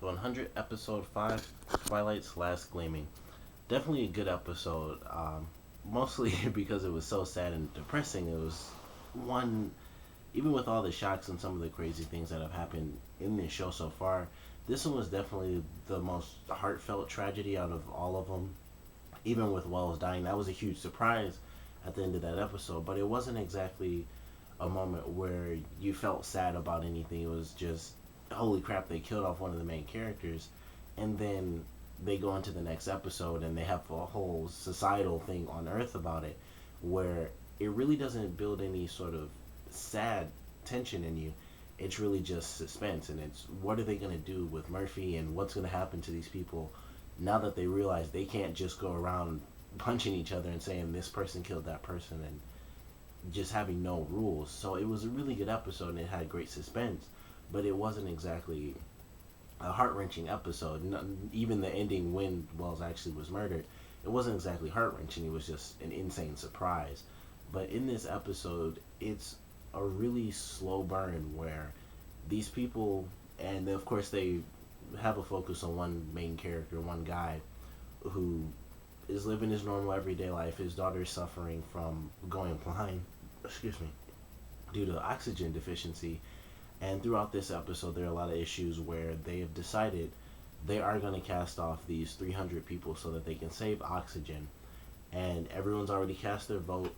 100, episode 5, Twilight's Last Gleaming. Definitely a good episode, mostly because it was so sad and depressing. It was one, even with all the shocks and some of the crazy things that have happened in this show so far, this one was definitely the most heartfelt tragedy out of all of them. Even with Wells dying, that was a huge surprise at the end of that episode, but it wasn't exactly a moment where you felt sad about anything. It was just, holy crap, they killed off one of the main characters. And then they go into the next episode and they have a whole societal thing on Earth about it where it really doesn't build any sort of sad tension in you. It's really just suspense, and it's what are they going to do with Murphy and what's going to happen to these people now that they realize they can't just go around punching each other and saying this person killed that person and just having no rules. So it was a really good episode and it had great suspense, but it wasn't exactly a heart wrenching episode. Even the ending when Wells actually was murdered, it wasn't exactly heart wrenching. It was just an insane surprise. But in this episode, it's a really slow burn where these people, and of course they have a focus on one main character, one guy who is living his normal everyday life. His daughter is suffering from going blind, excuse me, due to oxygen deficiency. And throughout this episode, there are a lot of issues where they have decided they are going to cast off these 300 people so that they can save oxygen. And everyone's already cast their vote.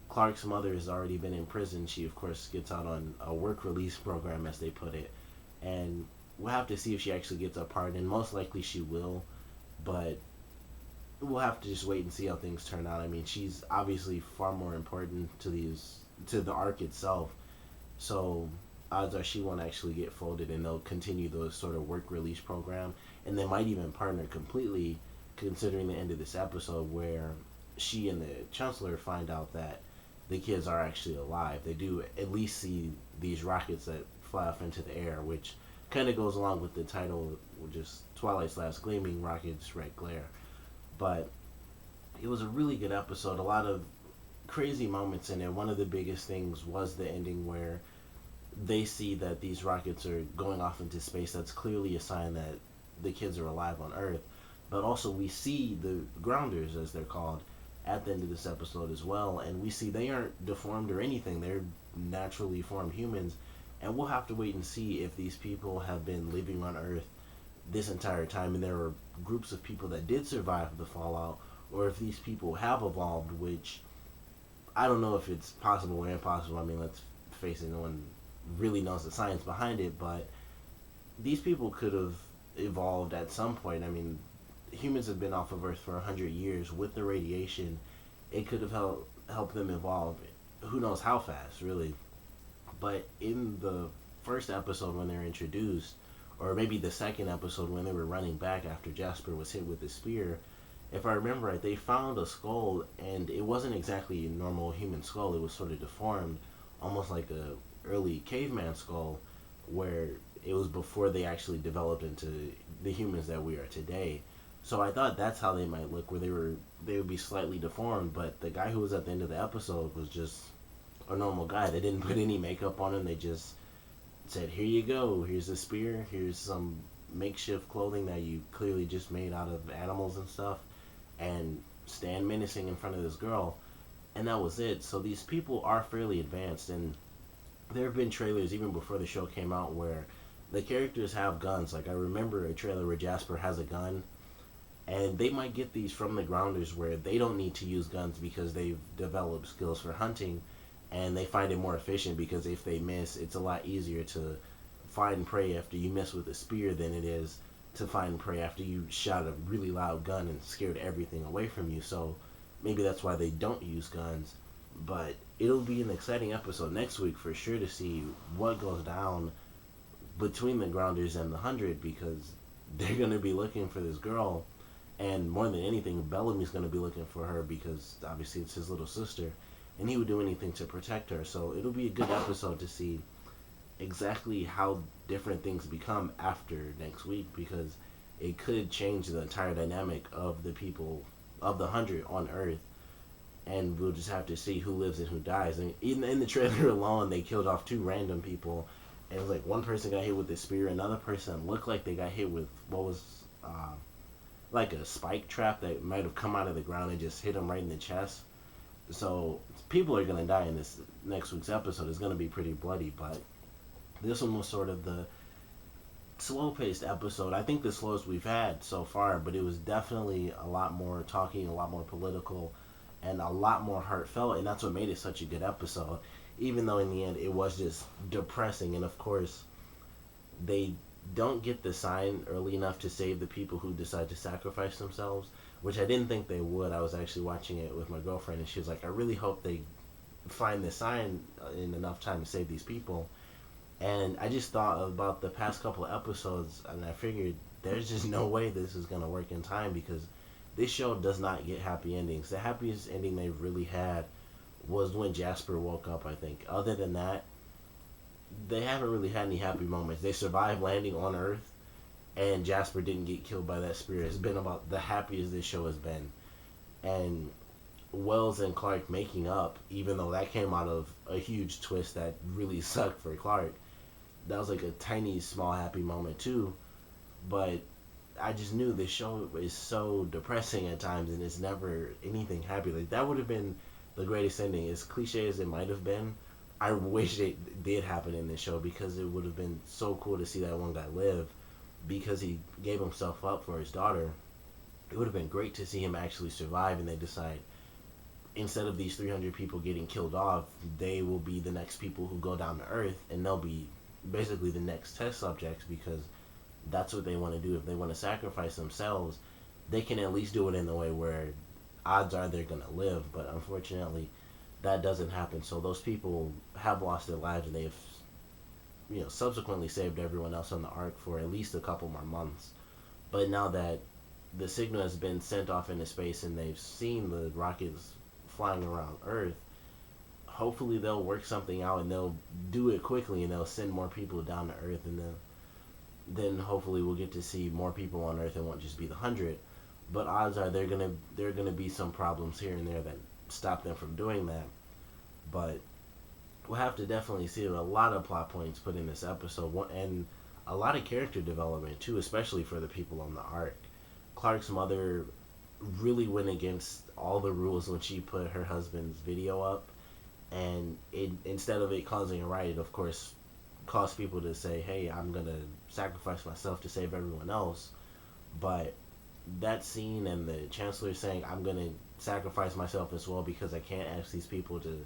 Clark's mother has already been in prison. She, of course, gets out on a work release program, as they put it. And we'll have to see if she actually gets a pardon. Most likely she will, but we'll have to just wait and see how things turn out. I mean, she's obviously far more important to the arc itself. So odds are she won't actually get folded, and they'll continue the sort of work release program, and they might even partner completely, considering the end of this episode where she and the chancellor find out that the kids are actually alive. They do at least see these rockets that fly off into the air, which kind of goes along with the title, which is Twilight's Last Gleaming, Rockets Red Glare. But it was a really good episode. A lot of crazy moments in it. One of the biggest things was the ending where they see that these rockets are going off into space. That's clearly a sign that the kids are alive on Earth. But also we see the grounders, as they're called, at the end of this episode as well. And we see they aren't deformed or anything. They're naturally formed humans. And we'll have to wait and see if these people have been living on Earth this entire time. And there were groups of people that did survive the fallout, or if these people have evolved, which I don't know if it's possible or impossible. I mean, let's face it, no one really knows the science behind it, but these people could have evolved at some point. I mean, humans have been off of Earth for 100 years. With the radiation, it could have helped them evolve. Who knows how fast, really. But in the first episode when they're introduced, or maybe the second episode when they were running back after Jasper was hit with the spear, if I remember right, they found a skull, and it wasn't exactly a normal human skull. It was sort of deformed, almost like a early caveman skull, where it was before they actually developed into the humans that we are today. So I thought that's how they might look, where they would be slightly deformed. But the guy who was at the end of the episode was just a normal guy. They didn't put any makeup on him. They just said, "Here you go. Here's a spear. Here's some makeshift clothing that you clearly just made out of animals and stuff, and stand menacing in front of this girl." And that was it. So these people are fairly advanced, and there have been trailers even before the show came out where the characters have guns. Like I remember a trailer where Jasper has a gun, and they might get these from the grounders where they don't need to use guns because they've developed skills for hunting, and they find it more efficient because if they miss, it's a lot easier to find prey after you miss with a spear than it is to find prey after you shot a really loud gun and scared everything away from you. So maybe that's why they don't use guns. But it'll be an exciting episode next week for sure to see what goes down between the grounders and the 100, because they're going to be looking for this girl, and more than anything Bellamy's going to be looking for her because obviously it's his little sister, and he would do anything to protect her. So it'll be a good episode to see exactly how different things become after next week, because it could change the entire dynamic of the people of the 100 on Earth, and we'll just have to see who lives and who dies. And in the trailer alone, they killed off two random people, And it was like one person got hit with the spear, another person looked like they got hit with what was like a spike trap that might have come out of the ground and just hit them right in the chest. So people are gonna die in this next week's episode. It's gonna be pretty bloody, but this one was sort of the slow-paced episode. I think the slowest we've had so far, but it was definitely a lot more talking, a lot more political, and a lot more heartfelt, and that's what made it such a good episode. Even though in the end it was just depressing, and of course they don't get the sign early enough to save the people who decide to sacrifice themselves, which I didn't think they would. I was actually watching it with my girlfriend, and she was like, I really hope they find the sign in enough time to save these people. And I just thought about the past couple of episodes, and I figured there's just no way this is going to work in time, because this show does not get happy endings. The happiest ending they really had was when Jasper woke up, I think. Other than that, they haven't really had any happy moments. They survived landing on Earth, and Jasper didn't get killed by that spear. It's been about the happiest this show has been. And Wells and Clark making up, even though that came out of a huge twist that really sucked for Clark, that was like a tiny, small, happy moment too. But I just knew this show is so depressing at times, and it's never anything happy. Like, that would have been the greatest ending. As cliche as it might have been, I wish it did happen in this show, because it would have been so cool to see that one guy live, because he gave himself up for his daughter. It would have been great to see him actually survive, and they decide, instead of these 300 people getting killed off, they will be the next people who go down to Earth, and they'll be basically the next test subjects, because that's what they want to do. If they want to sacrifice themselves, they can at least do it in a way where odds are they're going to live. But unfortunately, that doesn't happen. So those people have lost their lives, and they've, subsequently saved everyone else on the Ark for at least a couple more months. But now that the signal has been sent off into space, and they've seen the rockets flying around Earth, hopefully they'll work something out, and they'll do it quickly, and they'll send more people down to Earth, and then hopefully we'll get to see more people on Earth. It won't just be the 100. But odds are there are gonna be some problems here and there that stop them from doing that. But we'll have to definitely see a lot of plot points put in this episode, and a lot of character development too, especially for the people on the Ark. Clark's mother really went against all the rules when she put her husband's video up, and instead of it causing a riot, of course, caused people to say, hey, I'm gonna sacrifice myself to save everyone else. But that scene, and the Chancellor saying, I'm gonna sacrifice myself as well, because I can't ask these people to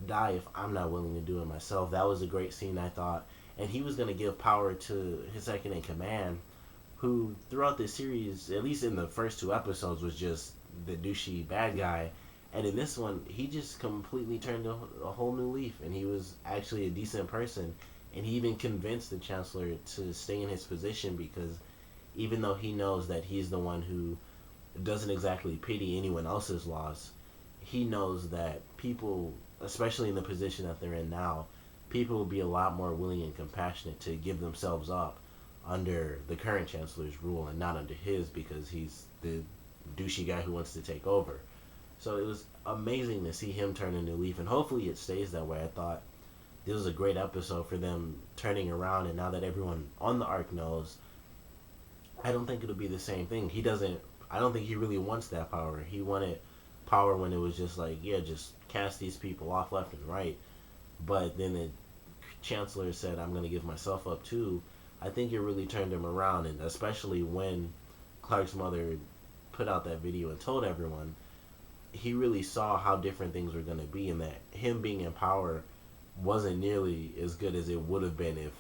die if I'm not willing to do it myself, that was a great scene, I thought. And he was gonna give power to his second in command, who throughout this series, at least in the first 2 episodes, was just the douchey bad guy. And in this one, he just completely turned a whole new leaf, and he was actually a decent person. And he even convinced the Chancellor to stay in his position, because even though he knows that he's the one who doesn't exactly pity anyone else's loss, he knows that people, especially in the position that they're in now, people will be a lot more willing and compassionate to give themselves up under the current Chancellor's rule, and not under his, because he's the douchey guy who wants to take over. So it was amazing to see him turn a new leaf, and hopefully it stays that way. I thought this was a great episode for them turning around, and now that everyone on the Ark knows, I don't think it'll be the same thing. I don't think he really wants that power. He wanted power when it was just like, yeah, just cast these people off left and right. But then the Chancellor said, I'm going to give myself up too. I think it really turned him around, and especially when Clark's mother put out that video and told everyone, he really saw how different things were going to be, and that him being in power wasn't nearly as good as it would have been if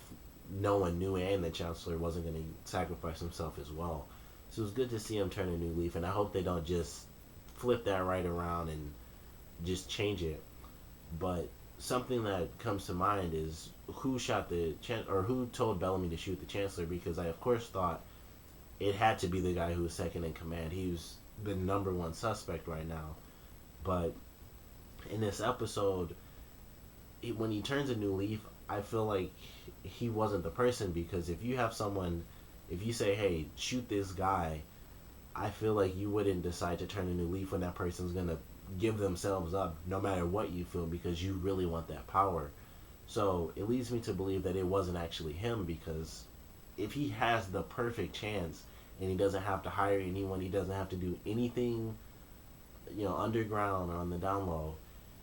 no one knew, and the Chancellor wasn't going to sacrifice himself as well. So it was good to see him turn a new leaf, and I hope they don't just flip that right around and just change it. But something that comes to mind is who shot or who told Bellamy to shoot the Chancellor, because I of course thought it had to be the guy who was second in command. He was the number one suspect right now. But in this episode, when he turns a new leaf, I feel like he wasn't the person, because if you say, hey, shoot this guy, I feel like you wouldn't decide to turn a new leaf when that person's going to give themselves up, no matter what you feel, because you really want that power. So it leads me to believe that it wasn't actually him, because if he has the perfect chance and he doesn't have to hire anyone, he doesn't have to do anything, underground or on the down low,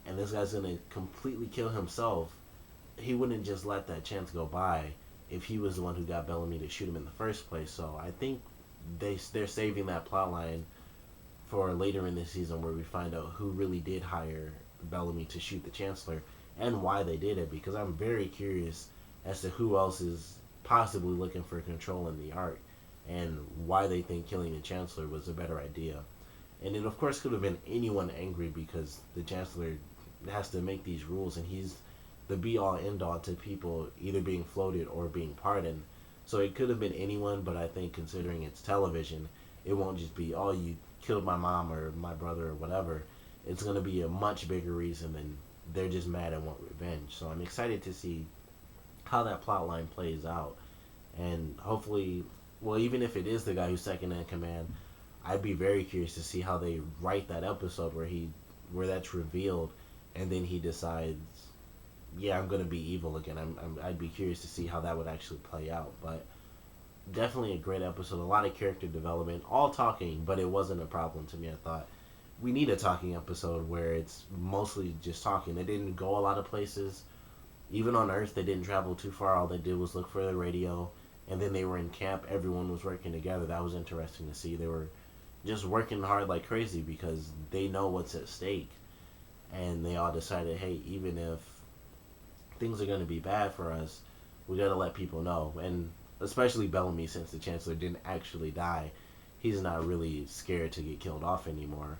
and this guy's gonna completely kill himself, he wouldn't just let that chance go by if he was the one who got Bellamy to shoot him in the first place. So I think they're saving that plot line for later in the season, where we find out who really did hire Bellamy to shoot the Chancellor and why they did it, because I'm very curious as to who else is possibly looking for control in the Ark and why they think killing the Chancellor was a better idea. And it, of course, could have been anyone angry, because the Chancellor has to make these rules, and he's the be all end all to people either being floated or being pardoned. So it could have been anyone, but I think considering it's television, it won't just be, oh, you killed my mom or my brother or whatever. It's going to be a much bigger reason than they're just mad and want revenge. So I'm excited to see how that plot line plays out. And hopefully, well, even if it is the guy who's second in command, I'd be very curious to see how they write that episode where that's revealed, and then he decides, yeah, I'm gonna be evil again. I'd be curious to see how that would actually play out. But definitely a great episode. A lot of character development, all talking, but it wasn't a problem to me. I thought we need a talking episode where it's mostly just talking. They didn't go a lot of places. Even on Earth, they didn't travel too far. All they did was look for the radio, and then they were in camp. Everyone was working together. That was interesting to see. They were just working hard like crazy because they know what's at stake, and they all decided, hey, even if things are going to be bad for us, we got to let people know. And especially Bellamy, since the Chancellor didn't actually die, he's not really scared to get killed off anymore.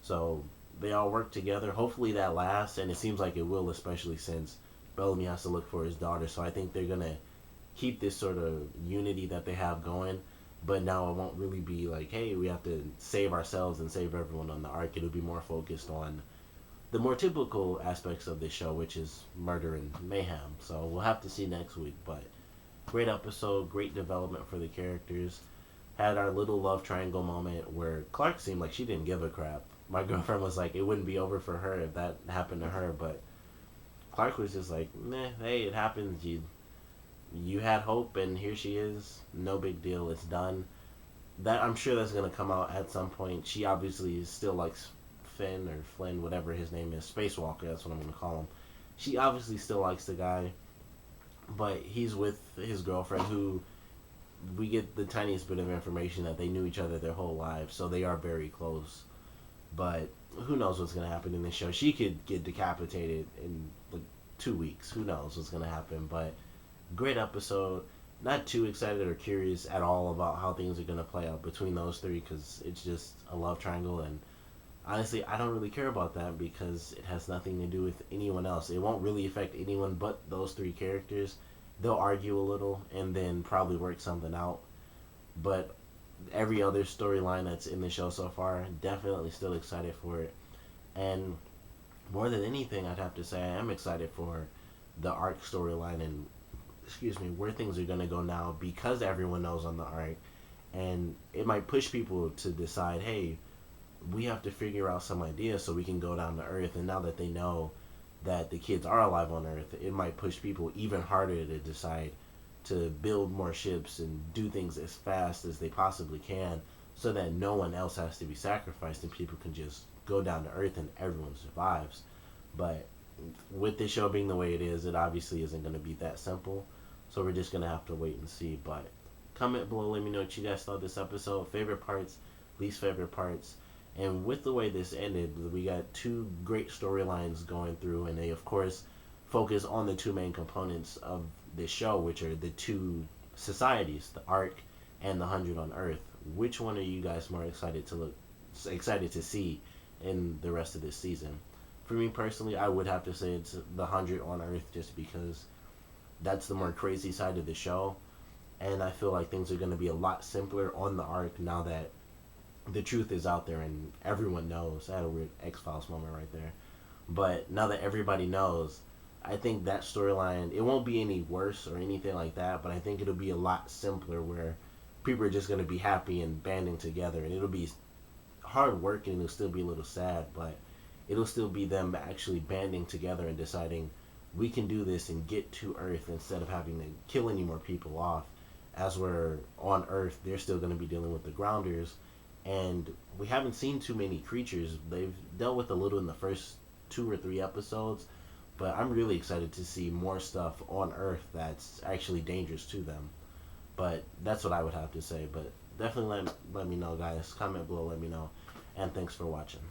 So they all work together. Hopefully that lasts, and it seems like it will, especially since Bellamy has to look for his daughter. So I think they're going to keep this sort of unity that they have going, but now it won't really be like, hey, we have to save ourselves and save everyone on the Ark. It'll be more focused on the more typical aspects of this show, which is murder and mayhem. So we'll have to see next week. But great episode, great development for the characters. Had our little love triangle moment where Clark seemed like she didn't give a crap. My girlfriend was like, it wouldn't be over for her if that happened to her, but Clark was just like, meh, hey, it happens. You had hope, and here she is. No big deal. It's done. That, I'm sure that's gonna come out at some point. She obviously still likes Finn or Flynn, whatever his name is, Spacewalker. That's what I'm gonna call him. She obviously still likes the guy, but he's with his girlfriend, who we get the tiniest bit of information that they knew each other their whole lives, so they are very close. But who knows what's gonna happen in this show? She could get decapitated in like 2 weeks. Who knows what's gonna happen? But great episode. Not too excited or curious at all about how things are gonna play out between those three, because it's just a love triangle, and honestly, I don't really care about that because it has nothing to do with anyone else. It won't really affect anyone but those three characters. They'll argue a little and then probably work something out. But every other storyline that's in the show so far, definitely still excited for it. And more than anything, I'd have to say I am excited for the Arc storyline and, where things are going to go now, because everyone knows on the Arc. And it might push people to decide, hey, we have to figure out some ideas so we can go down to Earth. And now that they know that the kids are alive on Earth, it might push people even harder to decide to build more ships and do things as fast as they possibly can, so that no one else has to be sacrificed and people can just go down to Earth and everyone survives. But with this show being the way it is, it obviously isn't going to be that simple. So we're just going to have to wait and see. But comment below, let me know what you guys thought of this episode. Favorite parts, least favorite parts. And with the way this ended, we got two great storylines going through, and they, of course, focus on the two main components of this show, which are the two societies, the Ark and the 100 on Earth. Which one are you guys more excited to see in the rest of this season? For me personally, I would have to say it's the 100 on Earth, just because that's the more crazy side of the show, and I feel like things are going to be a lot simpler on the Ark now that the truth is out there and everyone knows. I had a weird X-Files moment right there. But now that everybody knows, I think that storyline, it won't be any worse or anything like that, but I think it'll be a lot simpler, where people are just going to be happy and banding together, and it'll be hard work and it'll still be a little sad, but it'll still be them actually banding together and deciding we can do this and get to Earth instead of having to kill any more people off. As we're on Earth, they're still going to be dealing with the grounders, and we haven't seen too many creatures. They've dealt with a little in the first 2 or 3 episodes, but I'm really excited to see more stuff on Earth that's actually dangerous to them. But that's what I would have to say. But definitely let me know, guys. Comment below, let me know. And thanks for watching.